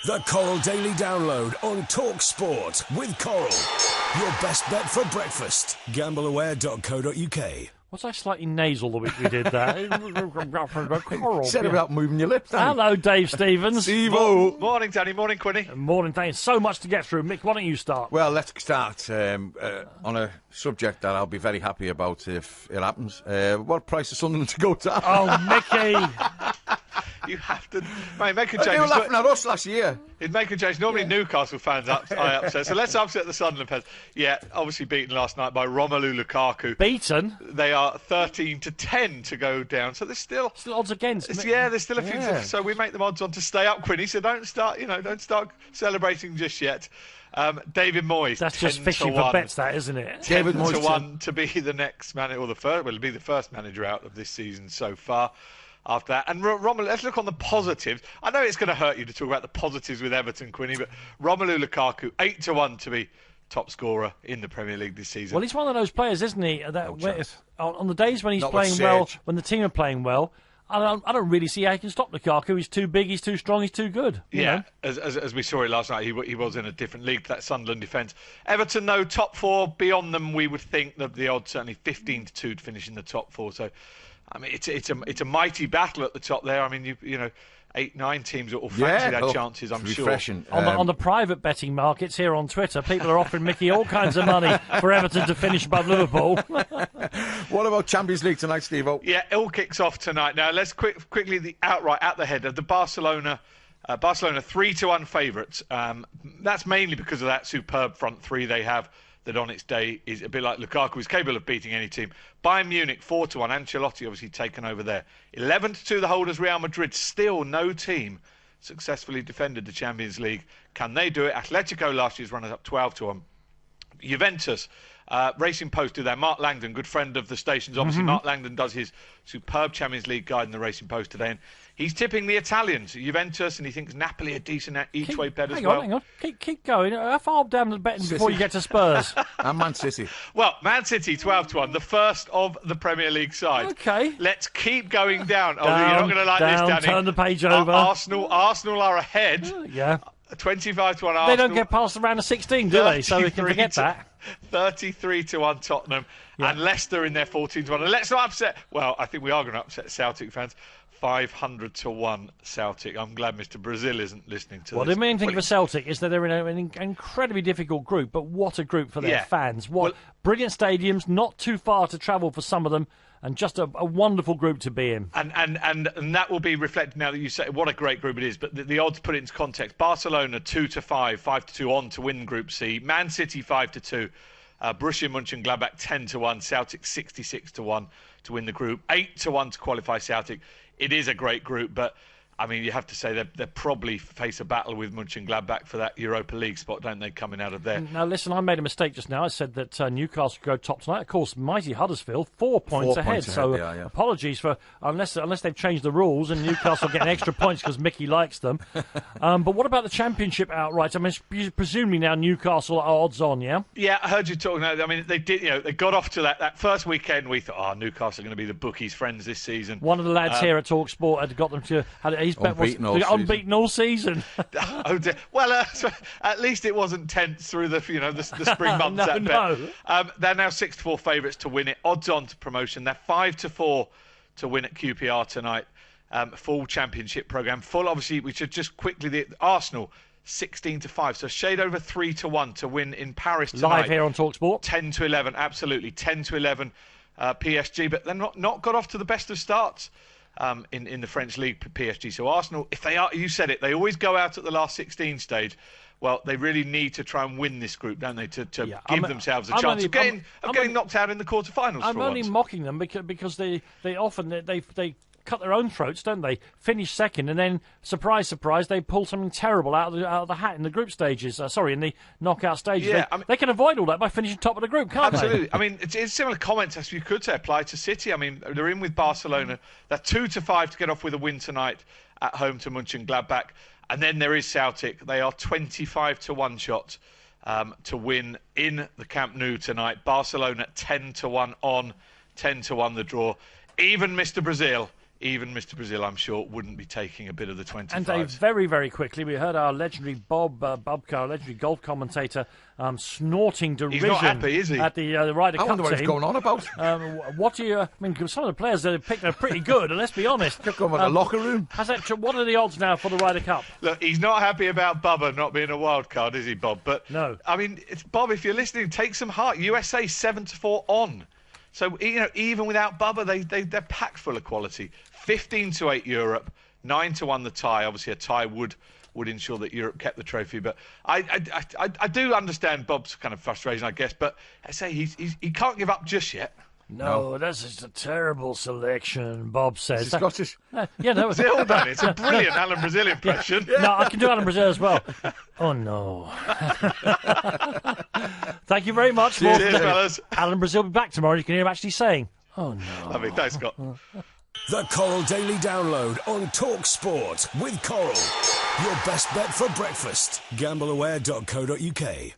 The Coral Daily Download on Talk Sport with Coral. Your best bet for breakfast. Gambleaware.co.uk. Was I slightly nasal the week we did that? Coral. Said about moving your lips, Danny. Hello, Dave Stevens. Steve-o. Morning, Danny. Morning, Quinny. Morning, thanks. So much to get through. Mick, why don't you start? Well, let's start on a subject that I'll be very happy about if it happens. What price is Sunderland to go to? Oh, Mickey. You have to make a change. They were laughing at us last year. It'd make a change. Normally Newcastle fans are upset. So let's upset the Sunderland fans. Yeah, obviously beaten last night by Romelu Lukaku. Beaten? They are 13-10 to go down. So there's still odds against. Yeah, there's still a few. Yeah. So we make them odds on to stay up, Quinny. So don't start celebrating just yet. David Moyes. That's just fishing for bets, that, isn't it? David Moyes 10-1 to be the next manager, or it'll be the first manager out of this season so far. After that, and Romelu, let's look on the positives. I know it's going to hurt you to talk about the positives with Everton, Quinny, but Romelu Lukaku 8-1 to be top scorer in the Premier League this season. Well, he's one of those players, isn't he? That on the days when he's Not playing with well, Serge. when the team are playing well, I don't really see how he can stop Lukaku. He's too big, he's too strong, he's too good. Yeah, as we saw it last night, he was in a different league to that Sunderland defence. Everton, though, top four. Beyond them, we would think that the odds certainly 15-2 to finish in the top four. So, I mean, it's a mighty battle at the top there. I mean, you know, 8-9 teams that will fancy their chances, I'm sure. Refreshing. On the private betting markets here on Twitter, people are offering Mickey all kinds of money for Everton to finish above Liverpool. What about Champions League tonight, Steve-o? Yeah, it all kicks off tonight. Now, let's quickly the outright at the head of the Barcelona 3-1 favourites. That's mainly because of that superb front three they have that on its day is a bit like Lukaku, is capable of beating any team. Bayern Munich 4-1. Ancelotti obviously taken over there. 11-2 the holders Real Madrid. Still no team successfully defended the Champions League. Can they do it? Atletico last year's runners up 12-1. Juventus, Racing Post do that. Mark Langdon, good friend of the stations. Obviously, Mark Langdon does his superb Champions League guide in the Racing Post today. And he's tipping the Italians, Juventus, and he thinks Napoli a decent each way bet as well. Hang on. Keep going. How far down the betting before you get to Spurs? And Man City. Well, Man City 12-1, the first of the Premier League side. Okay. Let's keep going down. You're not going to like this, Danny. Turn the page over. Arsenal are ahead. Yeah. 25-1 Arsenal. They don't get past the round of 16, do they? So we can forget that. 33-1 Tottenham, and Leicester in their 14-1. And let's not upset. Well, I think we are going to upset Celtic fans. 500-1 Celtic. I'm glad Mr. Brazil isn't listening to this. Well, the main thing for Celtic is that they're in an incredibly difficult group, but what a group for their fans. Brilliant stadiums, not too far to travel for some of them, and just a wonderful group to be in. And that will be reflected now that you say what a great group it is. But the odds put it into context. Barcelona 2-5, 5-2 on to win Group C. Man City 5-2. Borussia Mönchengladbach 10-1. Celtic 66-1 to win the group. 8-1 to qualify Celtic. It is a great group, but I mean, you have to say they probably face a battle with Mönchengladbach for that Europa League spot, don't they, coming out of there? Now, listen, I made a mistake just now. I said that Newcastle could go top tonight. Of course, mighty Huddersfield, 4 points ahead. So apologies for, unless they've changed the rules and Newcastle getting extra points because Mickey likes them. But what about the Championship outright? I mean, presumably now Newcastle are odds on, yeah? Yeah, I heard you talking. I mean, they did. They got off to that first weekend. We thought, Newcastle are going to be the bookies' friends this season. One of the lads here at TalkSport had got them to. His bet was unbeaten all season. Oh dear. Well, so at least it wasn't tense through the spring months. They're now 6-4 favourites to win it. Odds on to promotion. They're 5-4 to win at QPR tonight. Full Championship programme. Full. Obviously, we should just quickly the Arsenal 16-5. So shade over 3-1 to win in Paris tonight. Live here on TalkSport. 10-11. Absolutely 10-11. PSG, but they're not got off to the best of starts. In the French league, PSG. So Arsenal, if they are, you said it, they always go out at the last 16 stage. Well, they really need to try and win this group, don't they, to give themselves a chance of getting knocked out in the quarterfinals. I'm only mocking them because they often they cut their own throats, don't they? Finish second, and then surprise, surprise, they pull something terrible out of the hat in the group stages. In the knockout stages. Yeah, they can avoid all that by finishing top of the group, can't absolutely. they? I mean, it's similar comments as you could say apply to City. I mean, they're in with Barcelona. They're 2-5 to get off with a win tonight at home to Mönchengladbach, and then there is Celtic. They are 25-1 shots to win in the Camp Nou tonight. Barcelona 10-1 on, 10-1 the draw. Even Mr. Brazil even Mr. Brazil, I'm sure, wouldn't be taking a bit of the 25s. And Dave, very, very quickly, we heard our legendary Bob Carr, legendary golf commentator, snorting derision. He's not happy, is he? At the Ryder Cup I wonder what team. he's going on about. What do you? I mean, some of the players that have picked are pretty good, and let's be honest. Could go in the locker room. What are the odds now for the Ryder Cup? Look, he's not happy about Bubba not being a wild card, is he, Bob? But no. I mean, Bob, if you're listening, take some heart. USA 7-4 on. So, even without Bubba, they're packed full of quality. 15-8 Europe, 9-1 the tie. Obviously, a tie would ensure that Europe kept the trophy. But I do understand Bob's kind of frustration, I guess. But I say he can't give up just yet. No, that's just a terrible selection, Bob says. Is he Scottish? Yeah, no. Brazil, man. It's a brilliant Alan Brazil impression. Yeah. No, I can do Alan Brazil as well. Oh, no. Thank you very much. Cheers, fellas. Alan Brazil will be back tomorrow. You can hear him actually saying, oh, no. Lovely. Thanks, Scott. The Coral Daily Download on Talk Sport with Coral. Your best bet for breakfast. Gambleaware.co.uk.